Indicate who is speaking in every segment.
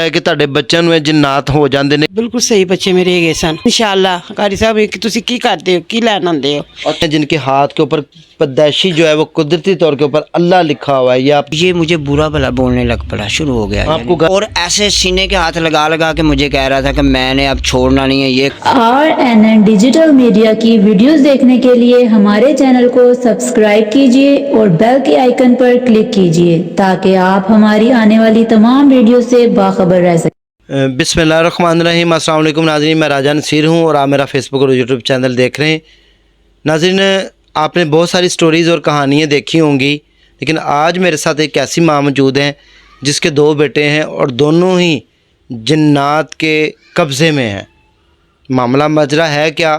Speaker 1: ਹੈ ਕਿ ਤੁਹਾਡੇ ਬੱਚਿਆਂ ਨੂੰ ਇਹ ਜਿੰਨਾਤ ਹੋ ਜਾਂਦੇ ਨੇ?
Speaker 2: बिल्कुल सही बच्चे मेरे गए सन इंशाल्लाह। कारी साहब तुसी की करते हो, की लैन आंदे हो?
Speaker 1: और जिनके हाथ के ऊपर पैदाइशी जो है वो कुदरती तौर के ऊपर अल्लाह लिखा हुआ है, या आप
Speaker 3: ये मुझे बुरा भला बोलने लग पड़ा, शुरू हो गया
Speaker 1: आपको
Speaker 3: यानी। और ऐसे सीने के हाथ लगा लगा के मुझे कह रहा था कि मैंने अब छोड़ना नहीं है ये।
Speaker 4: RNN डिजिटल मीडिया की वीडियोस देखने के लिए हमारे चैनल को सब्सक्राइब कीजिए और बेल के आइकन पर क्लिक कीजिए ताकि आप हमारी आने वाली तमाम वीडियो से बाखबर रह सकें।
Speaker 1: बिस्मिल्लाहिर्रहमानिर्रहीम। अस्सलाम वालेकुम नाज़रीन, मैं राजा नसीर हूँ और आप मेरा फेसबुक और यूट्यूब चैनल देख रहे हैं। नाज़रीन, आपने बहुत सारी स्टोरीज़ और कहानियाँ देखी होंगी, लेकिन आज मेरे साथ एक ऐसी माँ मौजूद हैं जिसके 2 बेटे हैं और दोनों ही जिन्नात के कब्ज़े में हैं। मामला मजरा है क्या?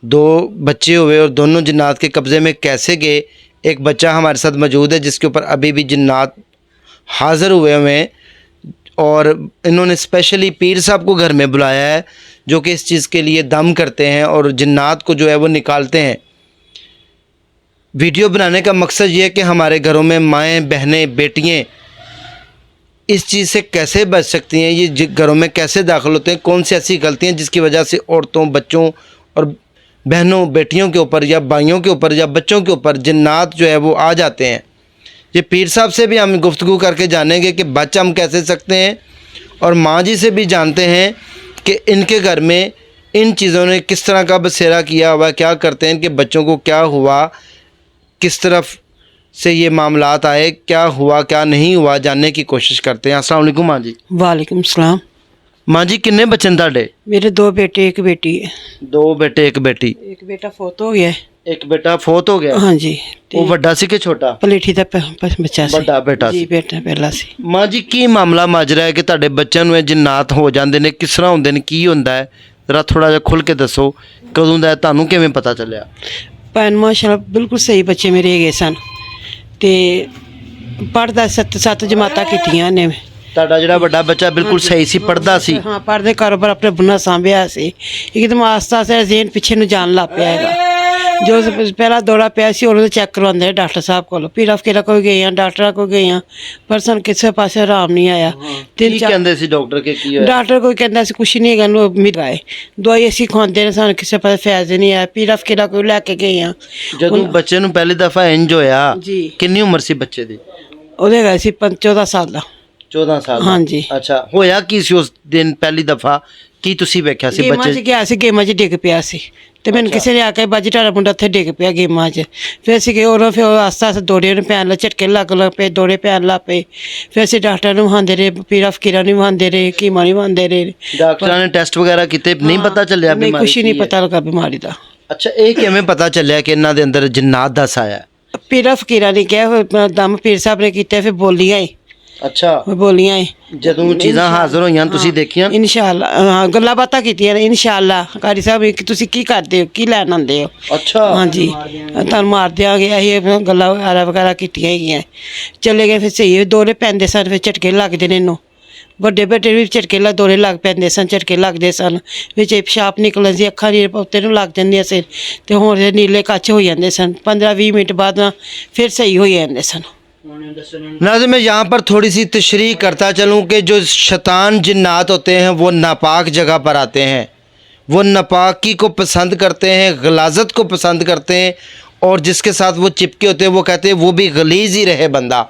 Speaker 1: 2 बच्चे हुए और दोनों जिन्नात के कब्ज़े में कैसे गए? एक बच्चा हमारे साथ मौजूद है जिसके ऊपर अभी भी जिन्नात हाज़िर हुए हैं और इन्होंने स्पेशली पीर साहब को घर में बुलाया है जो कि इस चीज़ के लिए दम करते हैं और जिन्नात को जो है वो निकालते हैं। वीडियो बनाने का मकसद ये है कि हमारे घरों में माएँ, बहनें, बेटियाँ इस चीज़ से कैसे बच सकती हैं, ये घरों में कैसे दाखिल होते हैं, कौन सी ऐसी गलतियाँ जिसकी वजह से औरतों, बच्चों और बहनों, बेटियों के ऊपर या भाइयों के ऊपर या बच्चों के ऊपर जिन्नात जो है वो आ जाते हैं। ये पीर साहब से भी हम गुफ्तगू करके जानेंगे कि बच हम कैसे सकते हैं, और माँ जी से भी जानते हैं कि इनके घर में इन चीज़ों ने किस तरह का बसेरा किया हुआ, क्या करते हैं, इनके बच्चों को क्या हुआ, किस तरफ से ये मामलात आए, क्या हुआ क्या नहीं हुआ, जानने की कोशिश करते हैं। अस्सलाम वालेकुम माँ जी।
Speaker 2: वालेकुम सलाम।
Speaker 1: माँ जी, किन्ने बच्चे ने तुहाडे?
Speaker 2: मेरे 2 बेटे 1 बेटी है।
Speaker 1: 2 बेटे 1 बेटी।
Speaker 2: एक बेटा फोत हो गया है।
Speaker 1: एक बेटा फौत हो गया?
Speaker 2: हाँ जी।
Speaker 1: वो ਵੱਡਾ ਸੀ ਕਿ ਛੋਟਾ?
Speaker 2: पलेठी का बच्चा सी।
Speaker 1: ਵੱਡਾ ਬੇਟਾ
Speaker 2: जी
Speaker 1: ਸੀ।
Speaker 2: बेटा पहला सी।
Speaker 1: ਮਾਂ ਜੀ, ਕੀ ਮਾਮਲਾ ਮਾਜਰਾ ਹੈ ਕਿ ਤੁਹਾਡੇ ਬੱਚਿਆਂ ਨੂੰ ਇਹ ਜਿੰਨਾਤ ਹੋ ਜਾਂਦੇ ਨੇ? ਕਿਸ ਤਰ੍ਹਾਂ ਹੁੰਦੇ ਨੇ, ਕੀ ਹੁੰਦਾ ਹੈ? ਜ਼ਰਾ ਥੋੜਾ ਜਿਹਾ ਖੁੱਲ ਕੇ ਦੱਸੋ, ਕਦੋਂ ਦਾ ਹੈ, ਤੁਹਾਨੂੰ ਕਿਵੇਂ ਪਤਾ ਚੱਲਿਆ?
Speaker 2: भैन माशाल्लाह बिल्कुल सही बच्चे मेरे गए सन ते पढ़दा 7 जमातां कीतियां ने।
Speaker 1: ਤੁਹਾਡਾ ਜਿਹੜਾ ਵੱਡਾ ਬੱਚਾ ਬਿਲਕੁਲ ਸਹੀ ਸੀ, ਪੜਦਾ ਸੀ?
Speaker 2: हाँ पढ़दे कारोबार अपने बुना सांभिया सी। एकदम आस्ता आस्ता जेन पिछे ਨੂੰ ਜਾਣ ਲੱਗ ਪਿਆ ਹੈਗਾ। जो पहला दौरा ਪਿਆ ਸੀ ਉਹਨੂੰ ਚੈੱਕ ਕਰਵਾਉਂਦੇ ਡਾਕਟਰ ਸਾਹਿਬ ਕੋਲ, ਫਿਰ ਅਫਕੇਰਾ ਕੋਈ ਗਏ ਆ, ਡਾਕਟਰਾਂ ਕੋਲ ਗਏ ਆ, ਪਰ ਸਾਨੂੰ ਕਿਸੇ ਪਾਸੇ ਆਰਾਮ ਨਹੀਂ ਆਇਆ।
Speaker 1: ਕੀ ਕਹਿੰਦੇ ਸੀ ਡਾਕਟਰ ਕੇ, ਕੀ ਹੋਇਆ?
Speaker 2: ਡਾਕਟਰ ਕੋਈ ਕਹਿੰਦਾ ਸੀ ਕੁਛ ਨਹੀਂ ਹੈਗਾ, ਨੂੰ ਮਿਲਾਏ ਦਵਾਈ ਅਸੀਂ ਖਾਂਦੇ ਨੇ, ਸਾਨੂੰ ਕਿਸੇ ਪਾਸੇ ਫਾਇਦਾ ਨਹੀਂ ਆਇਆ। ਫਿਰ ਅਫਕੇਰਾ ਕੋਈ ਲੈ ਕੇ ਗਏ ਆ।
Speaker 1: ਜਦੋਂ ਬੱਚੇ ਨੂੰ ਪਹਿਲੀ ਦਫਾ ਇੰਜ ਹੋਇਆ,
Speaker 2: ਜੀ।
Speaker 1: ਕਿੰਨੀ ਉਮਰ ਸੀ ਬੱਚੇ ਦੀ?
Speaker 2: ਉਹਦੇ ਗਏ ਸੀ 14 ਸਾਲ ਦਾ।
Speaker 1: 14 ਸਾਲ ਦਾ?
Speaker 2: ਹਾਂਜੀ।
Speaker 1: ਅੱਛਾ, ਹੋਇਆ ਕੀ ਸੀ ਉਸ ਦਿਨ ਪਹਿਲੀ ਦਫਾ? ਕੀ ਤੁਸੀਂ ਵੇਖਿਆ ਸੀ
Speaker 2: ਗੇਮਾਂ 'ਚ
Speaker 1: ਬੱਚੇ?
Speaker 2: ਗਿਆ ਸੀ, ਗੇਮਾਂ 'ਚ ਡਿੱਗ ਪਿਆ ਸੀ ਤੇ ਮੈਨੂੰ ਕਿਸੇ ਨੇ ਆ ਕੇ ਬਾਜੀ ਤੁਹਾਡਾ ਮੁੰਡਾ ਉੱਥੇ ਡਿੱਗ ਪਿਆ ਗੇਮਾਂ 'ਚ। ਫਿਰ ਅਸੀਂ ਗਏ ਉਦੋਂ, ਫਿਰ ਆਸਤਾ ਆਸਤਾ ਦੌੜੇ ਨੂੰ ਪੈਣ ਲੱਗ, ਝਟਕੇ ਲੱਗ ਪਏ, ਦੌੜੇ ਪੈਣ ਲੱਗ ਪਏ। ਫਿਰ ਅਸੀਂ ਡਾਕਟਰ ਨੂੰ ਵਹਾਉਂਦੇ ਰਹੇ, ਪੀਰਾ ਫਕੀਰਾਂ ਨੂੰ ਵਹਾਉਂਦੇ ਰਹੇ, ਕੀਮਾ ਨਹੀਂ ਵਹਾਉਂਦੇ ਰਹੇ।
Speaker 1: ਡਾਕਟਰਾਂ ਨੇ ਟੈਸਟ ਵਗੈਰਾ ਕੀਤੇ, ਨਹੀਂ ਪਤਾ ਚੱਲਿਆ
Speaker 2: ਨਹੀਂ,
Speaker 1: ਬਿਮਾਰੀ
Speaker 2: ਕੁਛ ਨਹੀਂ
Speaker 1: ਕੀ ਹੈ?
Speaker 2: ਪਤਾ ਲੱਗਾ ਬਿਮਾਰੀ ਦਾ।
Speaker 1: ਅੱਛਾ, ਇਹ ਕਿਵੇਂ ਪਤਾ ਚੱਲਿਆ ਕਿ ਇਹਨਾਂ ਦੇ ਅੰਦਰ ਜਿੰਨਾਤ ਦਾ ਸਾਇਆ ਹੈ?
Speaker 2: ਪੀਰਾ ਫਕੀਰਾਂ ਨੇ ਕਿਹਾ, ਫਿਰ ਦਮ ਪੀਰ ਸਾਹਿਬ ਨੇ ਕੀਤਾ, ਫਿਰ ਬੋਲੀਆਂ ਏ।
Speaker 1: ਅੱਛਾ,
Speaker 2: ਬੋਲੀਆਂ ਏ।
Speaker 1: ਜਦੋਂ ਚੀਜ਼ਾਂ ਹਾਜ਼ਰ ਹੋਈਆਂ ਤੁਸੀਂ ਦੇਖੀਆਂ?
Speaker 2: ਇਨਸ਼ਾਅੱਲਾ। ਹਾਂ, ਗੱਲਾਂ ਬਾਤਾਂ ਕੀਤੀਆਂ ਨੇ ਇਨਸ਼ਾਅੱਲਾ। कारी ਸਾਹਿਬ ਤੁਸੀਂ ਕੀ ਕਰਦੇ ਹੋ, ਕੀ ਲੈਣ ਆਉਂਦੇ ਹੋ?
Speaker 1: ਅੱਛਾ।
Speaker 2: ਹਾਂਜੀ, ਤੁਹਾਨੂੰ ਮਾਰ ਦਿਆਂਗੇ, ਅਸੀਂ ਗੱਲਾਂ ਵਗੈਰਾ ਕੀਤੀਆਂ ਹੈਗੀਆਂ। ਚਲੇ ਗਏ, ਫਿਰ ਸਹੀ ਦੌਰੇ ਪੈਂਦੇ ਸਨ, ਫਿਰ ਝਟਕੇ ਲੱਗਦੇ ਨੇ ਇਹਨੂੰ। ਵੱਡੇ ਬੇਟੇ ਵੀ ਝਟਕੇ ਦੌਰੇ ਲੱਗ ਪੈਂਦੇ ਸਨ, ਝਟਕੇ ਲੱਗਦੇ ਸਨ, ਵਿੱਚ ਪਿਸ਼ਾਬ ਨਿਕਲਣ ਸੀ, ਅੱਖਾਂ ਨੀਲੇ ਉੱਤੇ ਨੂੰ ਲੱਗ ਜਾਂਦੀਆਂ ਸੀ, ਤੇ ਹੁਣ ਨੀਲੇ ਕੱਚ ਹੋ ਜਾਂਦੇ ਸਨ। 15-20 ਮਿੰਟ ਬਾਅਦ ਨਾ ਫਿਰ ਸਹੀ ਹੋ ਜਾਂਦੇ ਸਨ।
Speaker 1: नाज़रीन, मैं यहाँ पर थोड़ी सी तशरीह करता चलूँ कि जो शैतान जिन्नात होते हैं वो नापाक जगह पर आते हैं, वो नापाकी को पसंद करते हैं, गलाजत को पसंद करते हैं, और जिसके साथ वो चिपके होते हैं वो कहते हैं वो भी गलीज ही रहे बंदा,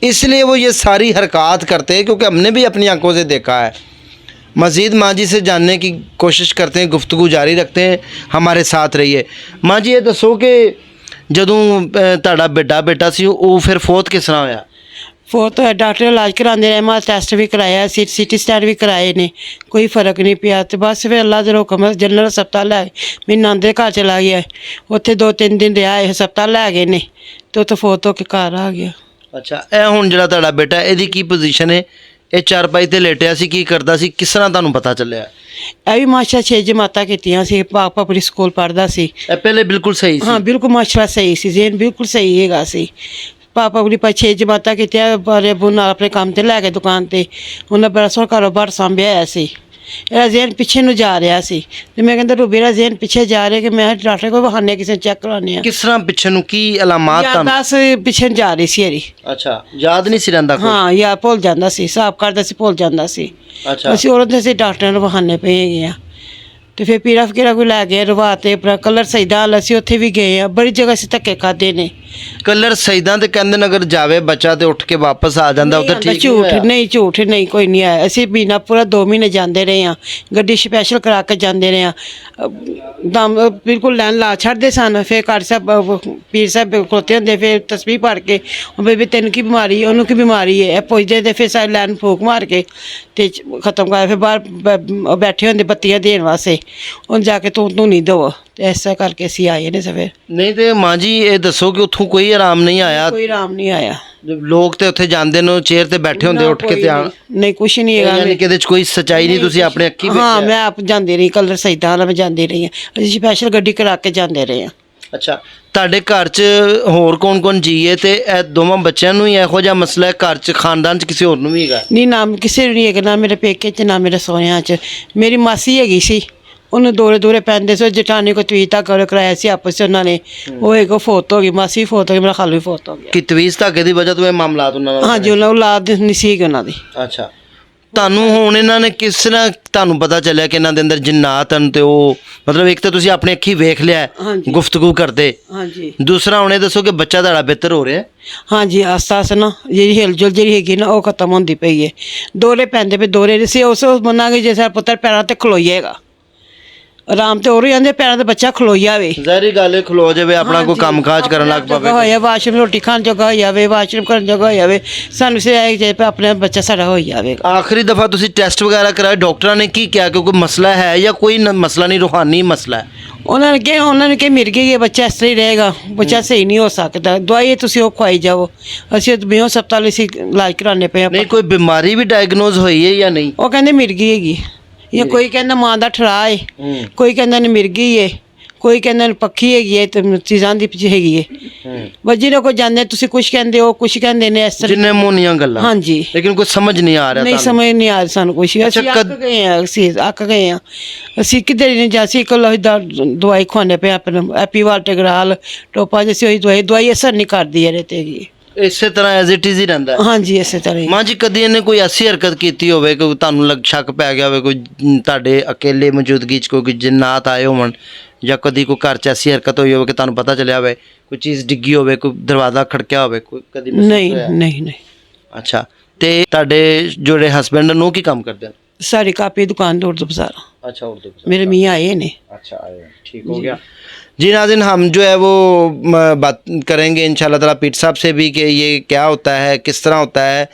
Speaker 1: इसलिए वो ये सारी हरकत करते हैं, क्योंकि हमने भी अपनी आंखों से देखा है। मज़ीद माँ जी से जानने की कोशिश करते हैं, गुफ्तगू जारी रखते हैं, हमारे साथ रहिए। माँ जी, ये दसो कि ਜਦੋਂ ਤੁਹਾਡਾ ਵੱਡਾ ਬੇਟਾ ਸੀ ਉਹ ਫਿਰ ਫੌਤ ਕਿਸ ਤਰ੍ਹਾਂ ਹੋਇਆ?
Speaker 2: ਫੌਤ ਹੋਇਆ, ਡਾਕਟਰ ਇਲਾਜ ਕਰਾਉਂਦੇ ਰਹੇ, ਮੈਂ ਟੈਸਟ ਵੀ ਕਰਾਇਆ, ਸਿਟੀ ਸਕੈਨ ਵੀ ਕਰਾਏ ਨੇ, ਕੋਈ ਫਰਕ ਨਹੀਂ ਪਿਆ। ਤੇ ਬਸ ਫਿਰ ਅੱਲਾ ਦੇ ਹੁਕਮ ਜਨਰਲ ਹਸਪਤਾਲ ਲੈ ਮੇਰੀ ਨੰਦ ਦੇ ਘਰ ਚਲਾ ਗਿਆ, ਉੱਥੇ 2-3 ਦਿਨ ਰਿਹਾ, ਇਹ ਹਸਪਤਾਲ ਲੈ ਗਏ ਨੇ ਤੇ ਉੱਥੇ ਫੌਤ ਹੋ ਕੇ ਘਰ ਆ ਗਿਆ।
Speaker 1: ਅੱਛਾ, ਇਹ ਹੁਣ ਜਿਹੜਾ ਤੁਹਾਡਾ ਬੇਟਾ ਇਹਦੀ ਕੀ ਪੋਜੀਸ਼ਨ ਹੈ? ਇਹ ਚਾਰਪਾਈ ਤੇ ਲੇਟਿਆ ਸੀ, ਕੀ ਕਰਦਾ ਸੀ, ਕਿਸ ਤਰ੍ਹਾਂ ਤੁਹਾਨੂੰ ਪਤਾ ਚੱਲਿਆ?
Speaker 2: ਇਹ ਵੀ ਮਾਸ਼ਾ 6 ਜਮਾਤਾਂ ਕੀਤੀਆਂ ਸੀ, ਪਾਪਾ ਪਬਲਿਕ ਸਕੂਲ ਪੜ੍ਹਦਾ ਸੀ।
Speaker 1: ਇਹ ਪਹਿਲੇ ਬਿਲਕੁਲ ਸਹੀ ਸੀ?
Speaker 2: ਹਾਂ, ਬਿਲਕੁਲ ਮਾਸ਼ਾ ਸਹੀ ਸੀ, ਜ਼ੇਨ ਬਿਲਕੁਲ ਸਹੀ ਹੈਗਾ ਸੀ। ਪਾਪਾ ਪਬਲਿਕ 6 ਜਮਾਤਾਂ ਕੀਤੀਆਂ, ਪਰ ਅੱਬੂ ਨਾਲ ਆਪਣੇ ਕੰਮ 'ਤੇ ਲੈ ਕੇ ਦੁਕਾਨ 'ਤੇ ਉਹਨਾਂ ਬੜਾ ਸੋਹਣਾ ਕਾਰੋਬਾਰ ਸੰਭਿਆ ਹੋਇਆ ਸੀ। ਇਹਦਾ ਜ਼ਹਿਨ ਪਿੱਛੇ ਨੂੰ ਜਾ ਰਿਹਾ ਸੀ ਤੇ ਮੈਂ ਕਹਿੰਦਾ ਰੂਬੀ ਦਾ ਜ਼ਹਿਨ ਪਿੱਛੇ ਜਾ ਰਿਹਾ ਕਿ ਮੈਂ ਡਾਕਟਰ ਕੋਲ ਬਹਾਨੇ ਕਿਸੇ ਨੂੰ ਚੈੱਕ ਕਰਾਉਣੇ ਆ।
Speaker 1: ਕਿਸ ਤਰ੍ਹਾਂ ਪਿੱਛੇ ਨੂੰ ਕੀ ਅਲਾਮਾਤ ਤੁਹਾਨੂੰ?
Speaker 2: ਯਾਦਾਸ ਪਿੱਛੇ ਨੂੰ ਜਾ ਰਹੀ ਸੀ ਇਹਦੀ।
Speaker 1: ਅੱਛਾ, ਯਾਦ ਨਹੀਂ ਸੀ ਰਹਿੰਦਾ ਕੋਈ?
Speaker 2: ਹਾਂ ਯਾਰ ਭੁੱਲ ਜਾਂਦਾ ਸੀ, ਹਿਸਾਬ ਕਰਦਾ ਸੀ, ਭੁੱਲ ਜਾਂਦਾ ਸੀ।
Speaker 1: ਅੱਛਾ,
Speaker 2: ਅਸੀਂ ਉਹਨਾਂ ਦੇ ਅਸੀਂ ਡਾਕਟਰਾਂ ਨੂੰ ਬਹਾਨੇ ਪਏ ਹੈਗੇ ਆ ਤੇ ਫਿਰ ਪੀਰਾ ਫਕੀਰਾ ਕੋਈ ਲੈ ਗਿਆ ਰਵਾ ਤੇ ਆਪਣਾ ਕਲਰ ਸਈਦਾ ਅਸੀਂ ਉੱਥੇ ਵੀ ਗਏ ਆ, ਬੜੀ ਜਗ੍ਹਾ ਅਸੀਂ ਧੱਕੇ ਖਾਦੇ ਨੇ।
Speaker 1: ਕਲਰ ਸਈਦਾਂ ਤੇ ਕਹਿੰਦੇ ਨੇ ਅਗਰ ਜਾਵੇ ਬੱਚਾ ਤੇ ਉੱਠ ਕੇ ਵਾਪਸ ਆ ਜਾਂਦਾ, ਉੱਥੇ ਠੀਕ
Speaker 2: ਝੂਠ
Speaker 1: ਨਹੀਂ
Speaker 2: ਨਹੀਂ, ਝੂਠ ਨਹੀਂ, ਕੋਈ ਨਹੀਂ ਆਇਆ। ਅਸੀਂ ਮਹੀਨਾ ਪੂਰਾ 2 ਮਹੀਨੇ ਜਾਂਦੇ ਰਹੇ ਆ, ਗੱਡੀ ਸਪੈਸ਼ਲ ਕਰਾ ਕੇ ਜਾਂਦੇ ਰਹੇ ਆ। ਦਮ ਬਿਲਕੁਲ ਲੈਣ ਲਾ ਛੱਡਦੇ ਸਨ। ਫਿਰ ਘਰ ਸਾਹਿਬ ਪੀਰ ਸਾਹਿਬ ਖਲੋਤੇ ਹੁੰਦੇ, ਫਿਰ ਤਸਬੀਹ ਪੜ੍ਹ ਕੇ ਵੀ ਤੈਨੂੰ ਕੀ ਬਿਮਾਰੀ, ਉਹਨੂੰ ਕੀ ਬਿਮਾਰੀ ਹੈ, ਇਹ ਪੁੱਛਦੇ ਤੇ ਫਿਰ ਸਾਰੇ ਲੈਣ ਫੂਕ ਮਾਰ ਕੇ ਤੇ ਖਤਮ ਕਰ। ਫਿਰ ਬਾਹਰ ਬੈਠੇ ਹੁੰਦੇ ਬੱਤੀਆਂ ਦੇਣ ਵਾਸਤੇ, ਉਹਨੂੰ ਜਾ ਕੇ ਤੂੰ ਨਹੀਂ ਦਵੋ। ਤੇ ਐਸਾ ਕਰਕੇ ਅਸੀਂ ਆਏ ਨੇ ਸਵੇਰ।
Speaker 1: ਨਹੀਂ ਤੇ ਮਾਂ ਜੀ ਇਹ ਦੱਸੋ ਕਿ ਉੱਥੋਂ ਕੋਈ ਆਰਾਮ ਨਹੀਂ ਆਇਆ?
Speaker 2: ਕੋਈ ਆਰਾਮ ਨਹੀਂ ਆਇਆ।
Speaker 1: ਲੋਕ ਤੇ ਉੱਥੇ ਜਾਂਦੇ ਨੇ, ਚੇਅਰ ਤੇ ਬੈਠੇ ਹੁੰਦੇ, ਉੱਠ ਕੇ ਤੇ ਆਣ
Speaker 2: ਨਹੀਂ, ਕੁਛ ਨਹੀਂ ਹੈਗਾ।
Speaker 1: ਯਾਨੀ ਕਿ ਇਹਦੇ ਚ ਕੋਈ ਸੱਚਾਈ ਨਹੀਂ, ਤੁਸੀਂ ਆਪਣੇ ਅੱਖੀ
Speaker 2: ਹਾਂ ਮੈਂ ਆਪ ਜਾਂਦੀ ਰਹੀ, ਕਲਰ ਸਈਦਾਂ ਵਾਲਾ ਮੈਂ ਜਾਂਦੀ ਰਹੀ ਹਾਂ। ਅਸੀਂ ਸਪੈਸ਼ਲ ਗੱਡੀ ਕਰਾ ਕੇ ਜਾਂਦੇ ਰਹੇ ਹਾਂ।
Speaker 1: ਅੱਛਾ, ਤੁਹਾਡੇ ਘਰ 'ਚ ਹੋਰ ਕੌਣ ਜੀ ਹੈ ਤੇ ਇਹ ਦੋਵਾਂ ਬੱਚਿਆਂ ਨੂੰ ਹੀ ਇਹੋ ਜਿਹਾ ਮਸਲਾ ਹੈ ਘਰ 'ਚ, ਖਾਨਦਾਨ 'ਚ ਕਿਸੇ ਹੋਰ ਨੂੰ ਵੀ ਹੈਗਾ?
Speaker 2: ਨਹੀਂ, ਨਾ ਕਿਸੇ ਨੂੰ ਨਹੀਂ ਹੈਗਾ, ਨਾ ਮੇਰੇ ਪੇਕੇ 'ਚ ਨਾ ਮੇਰੇ ਸੋਹਰਿਆਂ 'ਚ। ਮੇਰੀ ਮਾਸੀ ਹੈਗੀ ਸੀ, ਉਹਨੂੰ ਦੂਰੇ ਪੈਂਦੇ ਸੀ। ਜਠਾਣੀ ਕੋ ਤਵੀਤਾ ਕਰਾਇਆ ਸੀ ਆਪਸ 'ਚ ਉਹਨਾਂ ਨੇ, ਉਹ ਇੱਕ ਫੌਤ ਹੋ ਗਈ, ਮਾਸੀ ਫੌਤ ਹੋ ਗਈ, ਮੇਰਾ ਖਾਲੂ ਵੀ ਫੌਤ ਹੋ ਗਿਆ।
Speaker 1: ਕਿ ਤਵੀਜ਼ ਧਾਗੇ ਦੀ ਵਜ੍ਹਾ ਤੋਂ ਇਹ ਮਾਮਲਾਤ ਉਹਨਾਂ ਨਾਲ?
Speaker 2: ਹਾਂਜੀ, ਉਹਨਾਂ ਔਲਾਦ ਨਹੀਂ ਸੀ ਉਹਨਾਂ ਦੀ।
Speaker 1: ਅੱਛਾ, ਤੁਹਾਨੂੰ ਹੁਣ ਇਹਨਾਂ ਨੇ ਕਿਸ ਤਰ੍ਹਾਂ ਤੁਹਾਨੂੰ ਪਤਾ ਚੱਲਿਆ ਕਿ ਇਹਨਾਂ ਦੇ ਅੰਦਰ ਜਿੰਨਾਤ ਹਨ? ਤੇ ਉਹ ਮਤਲਬ ਇੱਕ ਤਾਂ ਤੁਸੀਂ ਆਪਣੀ ਅੱਖੀ ਵੇਖ ਲਿਆ, ਗੁਫ਼ਤਗੂ ਕਰਦੇ,
Speaker 2: ਹਾਂਜੀ।
Speaker 1: ਦੂਸਰਾ ਹੁਣ ਇਹ ਦੱਸੋ ਕਿ ਬੱਚਾ ਤੁਹਾਡਾ ਬਿਹਤਰ ਹੋ ਰਿਹਾ?
Speaker 2: ਹਾਂਜੀ, ਆਸਤਾ ਆਸਤਾ ਨਾ ਜਿਹੜੀ ਹਿਲਜੁਲ ਜਿਹੜੀ ਹੈਗੀ ਨਾ ਉਹ ਖਤਮ ਹੁੰਦੀ ਪਈ ਹੈ। ਦੌਰੇ ਪੈਂਦੇ ਪਏ, ਦੌਰੇ ਸੀ ਉਸ ਮੰਨਾਂਗੇ ਜੇ ਸਾਡਾ ਪੁੱਤਰ ਪੈਰਾਂ ਤੇ ਖਲੋਈਏਗਾ। ਆਰਾਮ ਤੇ ਹੋਰ ਹੀ ਜਾਂਦੇ, ਪੈਰਾਂ ਤੇ ਬੱਚਾ ਖਲੋਈ ਜਾਵੇ।
Speaker 1: ਜ਼ਾਹਿਰੀ ਗੱਲ ਹੈ, ਖਲੋ ਜਾਵੇ, ਆਪਣਾ ਕੋਈ ਕੰਮ ਕਾਜ ਕਰਨ ਲੱਗ ਪਵੇ,
Speaker 2: ਹੋਇਆ ਵਾਸ਼ਰੂਮ ਰੋਟੀ ਖਾਣ ਜੋਗਾ ਹੋ ਜਾਵੇ, ਵਾਸ਼ਰੂਮ ਕਰਨ ਜੋਗਾ ਹੋ ਜਾਵੇ। ਸਾਨੂੰ ਸੇ ਆਏ ਜੇ ਆਪਣੇ ਬੱਚਾ ਸਾਡਾ ਹੋ ਜਾਵੇਗਾ।
Speaker 1: ਆਖਰੀ ਦਫਾ ਤੁਸੀਂ ਟੈਸਟ ਵਗੈਰਾ ਕਰਾਏ, ਡਾਕਟਰਾਂ ਨੇ ਕੀ ਕਿਹਾ ਕਿ ਕੋਈ ਮਸਲਾ ਹੈ ਜਾਂ ਕੋਈ ਮਸਲਾ ਨਹੀਂ, ਰੂਹਾਨੀ ਮਸਲਾ ਹੈ?
Speaker 2: ਉਹਨਾਂ ਨੇ ਕਿਹਾ ਮਿਰ ਗਈ ਹੈ, ਬੱਚਾ ਇਸ ਤਰ੍ਹਾਂ ਹੀ ਰਹੇਗਾ, ਬੱਚਾ ਸਹੀ ਨਹੀਂ ਹੋ ਸਕਦਾ, ਦਵਾਈ ਤੁਸੀਂ ਉਹ ਖਵਾਈ ਜਾਓ। ਅਸੀਂ ਬਿਓ ਹਸਪਤਾਲ ਅਸੀਂ ਇਲਾਜ ਕਰਾਉਣੇ ਪਏ।
Speaker 1: ਨਹੀਂ ਕੋਈ ਬਿਮਾਰੀ ਵੀ ਡਾਇਗਨੋਜ਼ ਹੋਈ ਹੈ ਜਾਂ ਨਹੀਂ?
Speaker 2: ਉਹ ਕਹਿੰਦੇ ਮਿਰ ਗਈ ਹੈਗੀ, ਜਾਂ ਕੋਈ ਕਹਿੰਦਾ ਮਾਂ ਦਾ ਠਰਾ ਹੈ, ਕੋਈ ਕਹਿੰਦਾ ਨੇ ਮਿਰ ਗਈ ਹੈ, ਕੋਈ ਕਹਿੰਦਾ ਨੇ ਪੱਖੀ ਹੈਗੀ ਹੈ ਤੇ ਚੀਜ਼ਾਂ ਦੀ ਪਿੱਛੇ ਹੈਗੀ ਹੈ। ਬਸ ਜਿਹਨਾਂ ਕੋਲ ਜਾਂਦੇ ਤੁਸੀਂ ਕੁਛ ਕਹਿੰਦੇ ਹੋ, ਕੁਛ ਕਹਿੰਦੇ ਨੇ ਇਸ ਤਰ੍ਹਾਂ,
Speaker 1: ਜਿੰਨੇ ਮੋਨੀਆਂ ਗੱਲਾਂ।
Speaker 2: ਹਾਂਜੀ,
Speaker 1: ਲੇਕਿਨ ਕੋਈ ਸਮਝ ਨਹੀਂ ਆ ਰਿਹਾ?
Speaker 2: ਨਹੀਂ ਸਮਝ ਨਹੀਂ ਆ ਰਹੀ ਸਾਨੂੰ ਕੁਛ। ਅਸੀਂ ਅੱਕ ਗਏ ਆ ਅਸੀਂ ਕਿਧਰ ਨਹੀਂ ਜਾ ਸੀ। ਕੋਲ ਦਵਾਈ ਖਵਾਉਂਦੇ ਪਏ ਆਪਣੇ, ਐਪੀਵਾਲ ਟੈਗਰਾਲ ਟੋਪਾ ਜਿਸੀ ਹੋਈ ਦਵਾਈ ਅਸਰ ਨਹੀਂ ਕਰਦੀ ਇਹਦੇ ਤੇ ਜੀ।
Speaker 1: ਇਸੇ ਤਰ੍ਹਾਂ ਐਜ਼ ਇਟ ਇਜ਼ ਹੀ ਰਹਿੰਦਾ?
Speaker 2: ਹਾਂਜੀ, ਇਸੇ ਤਰ੍ਹਾਂ ਹੀ।
Speaker 1: ਮਾਂ ਜੀ ਕਦੀ ਇਹਨੇ ਕੋਈ ਐਸੀ ਹਰਕਤ ਕੀਤੀ ਹੋਵੇ ਕਿ ਤੁਹਾਨੂੰ ਸ਼ੱਕ ਪੈ ਗਿਆ ਹੋਵੇ, ਕੋਈ ਤੁਹਾਡੇ ਅਕੇਲੇ ਮੌਜੂਦਗੀ 'ਚ ਕੋਈ ਜਿੰਨਾਤ ਆਏ ਹੋਣ, ਜਾਂ ਕਦੀ ਕੋਈ ਘਰ 'ਚ ਐਸੀ ਹਰਕਤ ਹੋਈ ਹੋਵੇ ਕਿ ਤੁਹਾਨੂੰ ਪਤਾ ਚੱਲਿਆ ਹੋਵੇ, ਕੋਈ ਚੀਜ਼ ਡਿੱਗੀ ਹੋਵੇ, ਕੋਈ ਦਰਵਾਜ਼ਾ ਖੜਕਿਆ ਹੋਵੇ, ਕੋਈ ਕਦੀ?
Speaker 2: ਨਹੀਂ।
Speaker 1: ਅੱਛਾ, ਤੇ ਤੁਹਾਡੇ ਜਿਹੜੇ ਹਸਬੈਂਡ ਨੂੰ ਕੀ ਕੰਮ ਕਰਦੇ ਹਨ?
Speaker 2: ਸਾਰੀ ਕਾਪੀ ਦੁਕਾਨ ਤੋਂ ਉਰਦੂ ਬਾਜ਼ਾਰ।
Speaker 1: अच्छा, उर्दू?
Speaker 2: मेरे मियाँ आए ने।
Speaker 1: अच्छा, आए, ठीक हो गया जी। नाज़रीन, हम जो है वो बात करेंगे इंशाल्लाह ताला पीर साहब से भी कि ये क्या होता है, किस तरह होता है,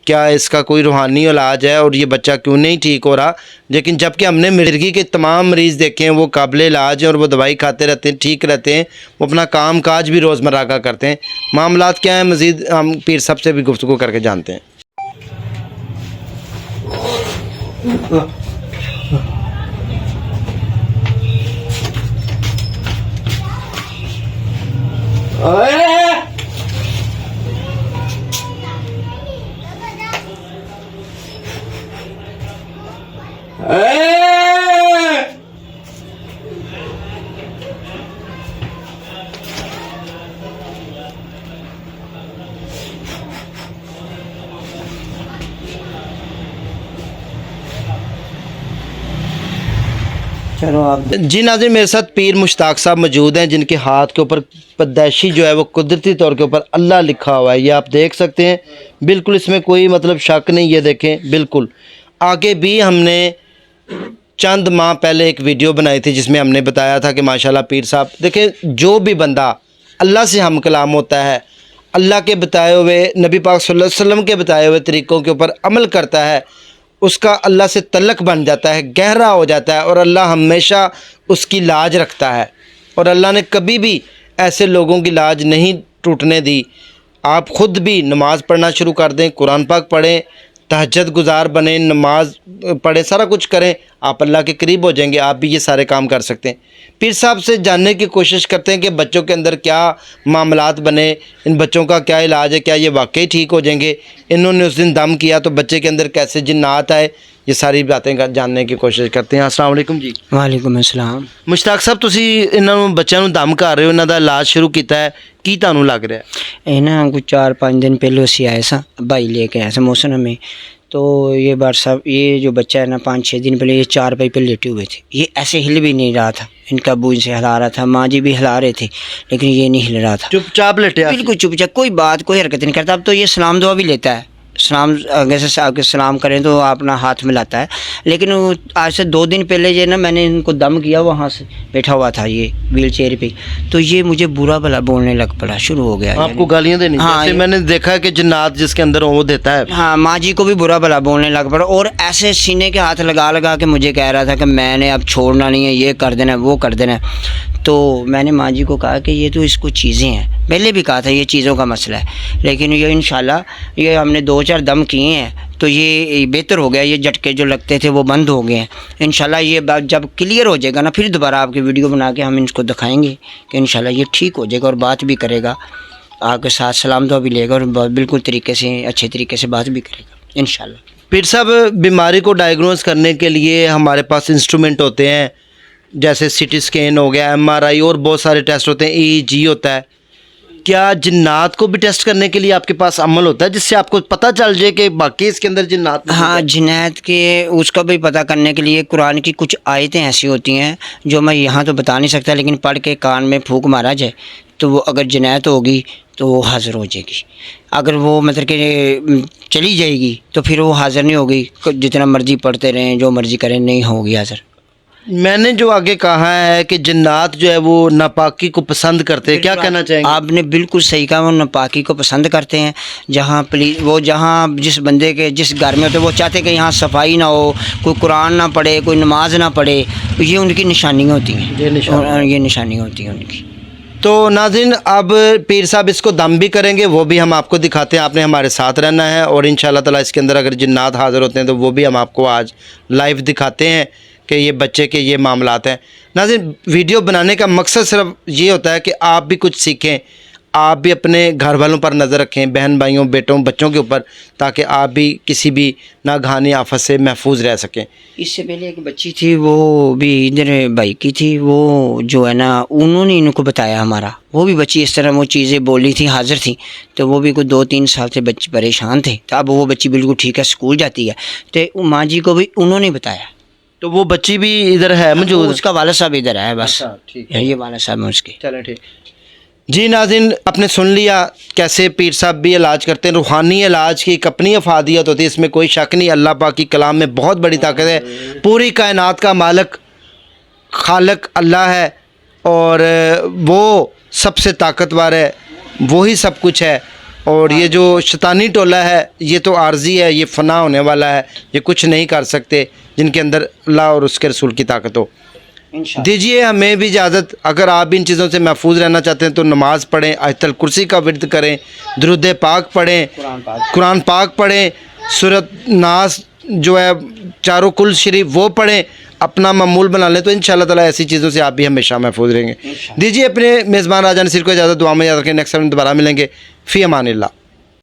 Speaker 1: क्या इसका कोई रूहानी इलाज है और ये बच्चा क्यों नहीं ठीक हो रहा। लेकिन जबकि हमने मिर्गी के तमाम मरीज़ देखे हैं, वो काबिल इलाज हैं और वो दवाई खाते रहते हैं, ठीक रहते हैं, वो अपना काम काज भी रोज़मर्रा का करते हैं। मामलात क्या हैं, मज़ीद हम पीर साहब से भी गुफ्तगू करके जानते हैं।
Speaker 2: चलो आप
Speaker 1: जी नाज़रीन, मेरे साथ पीर मुश्ताक साहब मौजूद हैं, जिनके हाथ के ऊपर पैदाइशी जो है वो कुदरती तौर के ऊपर अल्लाह लिखा हुआ है। ये आप देख सकते हैं, बिल्कुल इसमें कोई मतलब शक नहीं। ये देखें, बिल्कुल। आगे भी हमने चंद माह पहले एक वीडियो बनाई थी जिसमें हमने बताया था कि माशाल्लाह पीर साहब, देखें, जो भी बंदा अल्लाह से हम कलाम होता है, अल्लाह के बताए हुए, नबी पाक सल्लल्लाहु अलैहि वसल्लम के बताए हुए तरीक़ों के ऊपर अमल करता है, उसका अल्लाह से तल्लक बन जाता है, गहरा हो जाता है, और अल्लाह हमेशा उसकी लाज रखता है। और अल्लाह ने कभी भी ऐसे लोगों की लाज नहीं टूटने दी। आप ख़ुद भी नमाज़ पढ़ना शुरू कर दें, कुरान पाक पढ़ें, तहज्जुद गुजार बने, नमाज पढ़ें, सारा कुछ करें, आप अल्लाह के करीब हो जाएंगे। आप भी ये सारे काम कर सकते हैं। पीर साहब से जानने की कोशिश करते हैं कि बच्चों के अंदर क्या मामलात बने, इन बच्चों का क्या इलाज है, क्या ये वाकई ठीक हो जाएंगे। इन्होंने उस दिन दम किया तो बच्चे के अंदर कैसे जिन्नात आए, یہ ساری باتیں جاننے کی کوشش کرتے ہیں. السلام علیکم جی.
Speaker 3: ਵਾਲੇਕੁਮ ਅਸਲਾਮ.
Speaker 1: ਮੁਸ਼ਤਾਕ ਸਾਹਿਬ, ਤੁਸੀਂ ਇਹਨਾਂ ਨੂੰ ਬੱਚਿਆਂ ਨੂੰ ਦਮ ਕਰ ਰਹੇ ਹੋ, ਇਹਨਾਂ ਦਾ ਇਲਾਜ ਸ਼ੁਰੂ ਕੀਤਾ ਹੈ, ਕੀ ਤੁਹਾਨੂੰ ਲੱਗ ਰਿਹਾ?
Speaker 3: ਇਹ ਨਾ कुछ 4-5 दिन पहले ਅਸੀਂ आए सा भाई लेके आए सा मौसम में. तो ये बार साहब, ये जो बच्चा है ना 5-6 दिन पहले ये 4 पे लेटे हुए थे. ये ऐसे हिल भी नहीं रहा था. इनका अबू इनसे हिला रहा था, माँ जी भी हिला रहे थे, लेकिन ये नहीं हिल रहा था.
Speaker 1: चुपचाप लेटे?
Speaker 3: बिल्कुल चुपचाप, कोई बात कोई हरकत नहीं करता. अब तो ये सलाम दुआ भी लेता है. सलाम आगे से आगे सलाम करें तो अपना हाथ मिलाता है. लेकिन वो आज से 2 दिन पहले जो ना मैंने इनको दम किया, वहाँ से बैठा हुआ था ये व्हील चेयर पे, तो ये मुझे बुरा भला बोलने लग पड़ा, शुरू हो गया.
Speaker 1: आपको गालियाँ देनी?
Speaker 3: हाँ,
Speaker 1: जैसे मैंने देखा है कि जिन्नात जिसके अंदर वो देता है.
Speaker 3: हाँ, माँ जी को भी बुरा भला बोलने लग पड़ा, और ऐसे सीने के हाथ लगा लगा के मुझे कह रहा था कि मैंने अब छोड़ना नहीं है, ये कर देना वो कर देना. तो मैंने माँ जी को कहा कि ये तो इसको चीज़ें हैं, पहले भी कहा था ये चीज़ों का मसला है, लेकिन ये इंशाल्लाह ये हमने 2-4 दम किए हैं तो ये बेहतर हो गया. ये झटके जो लगते थे वो बंद हो गए हैं. इंशाल्लाह ये बात जब क्लियर हो जाएगा ना, फिर दोबारा आपकी वीडियो बना के हम इनको दिखाएंगे कि इंशाल्लाह ये ठीक हो जाएगा और बात भी करेगा, आपके साथ सलाम दुआ भी लेगा और बिल्कुल तरीके से अच्छे तरीके से बात भी करेगा इंशाल्लाह.
Speaker 1: पीर साहब, बीमारी को डायग्नोज करने के लिए हमारे पास इंस्ट्रूमेंट होते हैं, जैसे सीटी स्कैन हो गया, MRI और बहुत सारे टेस्ट होते हैं, EEG होता है. क्या जिन्नात को भी टेस्ट करने के लिए आपके पास अमल होता है जिससे आपको पता चल जाए कि बाकी इसके अंदर जिन्नात?
Speaker 3: हाँ, जिन्नात के उसका भी पता करने के लिए कुरान की कुछ आयतें ऐसी होती हैं जो मैं यहाँ तो बता नहीं सकता, लेकिन पढ़ के कान में फूंक मारा जाए तो वो अगर जिन्नात होगी तो वो हाज़िर हो जाएगी. अगर वो मतलब कि चली जाएगी तो फिर वो हाज़िर नहीं होगी. जितना मर्जी पढ़ते रहें, जो मर्जी करें, नहीं होगी हाज़िर.
Speaker 1: मैंने जो आगे कहा है कि जिन्नात जो है वो नापाकी को पसंद करते हैं, क्या कहना चाहेंगे?
Speaker 3: आपने बिल्कुल सही कहा, वो नापाकी को पसंद करते हैं. जहाँ वो जहाँ जिस बंदे के जिस घर में होते वो चाहते हैं कि यहाँ सफाई ना हो, कोई कुरान ना पढ़े, कोई नमाज ना पढ़े. ये उनकी निशानियाँ होती हैं, ये निशानियाँ होती हैं उनकी.
Speaker 1: तो नाज़रीन, अब पीर साहब इसको दम भी करेंगे, वो भी हम आपको दिखाते हैं. आपने हमारे साथ रहना है और इंशाल्लाह ताला इसके अंदर अगर जिन्नात हाज़िर होते हैं तो वो भी हम आपको आज लाइव दिखाते हैं कि ये बच्चे के ये मामलात हैं. नाज़रीन, वीडियो बनाने का मकसद सिर्फ ये होता है कि आप भी कुछ सीखें, आप भी अपने घर वालों पर नज़र रखें, बहन भाइयों बेटों बच्चों के ऊपर, ताकि आप भी किसी भी नागहानी आफत से महफूज रह सकें.
Speaker 3: इससे पहले एक बच्ची थी, वो भी इधर भाई की थी, वो जो है ना उन्होंने इनको बताया हमारा, वो भी बच्ची इस तरह वो चीज़ें बोली थी, हाजिर थी, तो वो भी कोई 2-3 साल से बच्चे परेशान थे. तो अब वो बच्ची बिल्कुल ठीक है, स्कूल जाती है. तो माँ जी को भी उन्होंने बताया.
Speaker 1: तो वो बच्ची भी इधर है मौजूद?
Speaker 3: उसका वालिद साहब इधर है बस.
Speaker 1: अच्छा, ठीक है.
Speaker 3: ये वालिद साहब है उसके.
Speaker 1: चलें, ठीक. जी नाज़रीन, आपने सुन लिया कैसे पीर साहब भी इलाज करते हैं. रूहानी इलाज की एक अपनी अफादियत होती है, इसमें कोई शक नहीं. अल्लाह पाक की कलाम में बहुत बड़ी ताकत है. पूरी कायनात का मालिक खालिक अल्लाह है और वो सबसे ताकतवर है, वही सब कुछ है. और ये जो शैतानी टोला है ये तो आर्जी है, ये फ़ना होने वाला है, ये कुछ नहीं कर सकते जिनके अंदर अल्लाह और उसके रसूल की ताकत हो. दीजिए हमें भी इजाज़त. अगर आप भी इन चीज़ों से महफूज रहना चाहते हैं तो नमाज़ पढ़ें, आयतल कुर्सी का विर्द करें, दुरूद पाक पढ़ें, कुरान पाक पढ़ें, सूरत नास जो है चारों कुल शरीफ वो पढ़ें, अपना मामूल बना लें, तो इंशाल्लाह ताला ऐसी चीज़ों से आप भी हमेशा महफूज रहेंगे. दीजिए अपने मेज़बान राजा नसीर को इजाज़त. दुआ में याद रखें. नेक्स्ट टाइम दोबारा मिलेंगे. फ़ी अमानिल्लाह.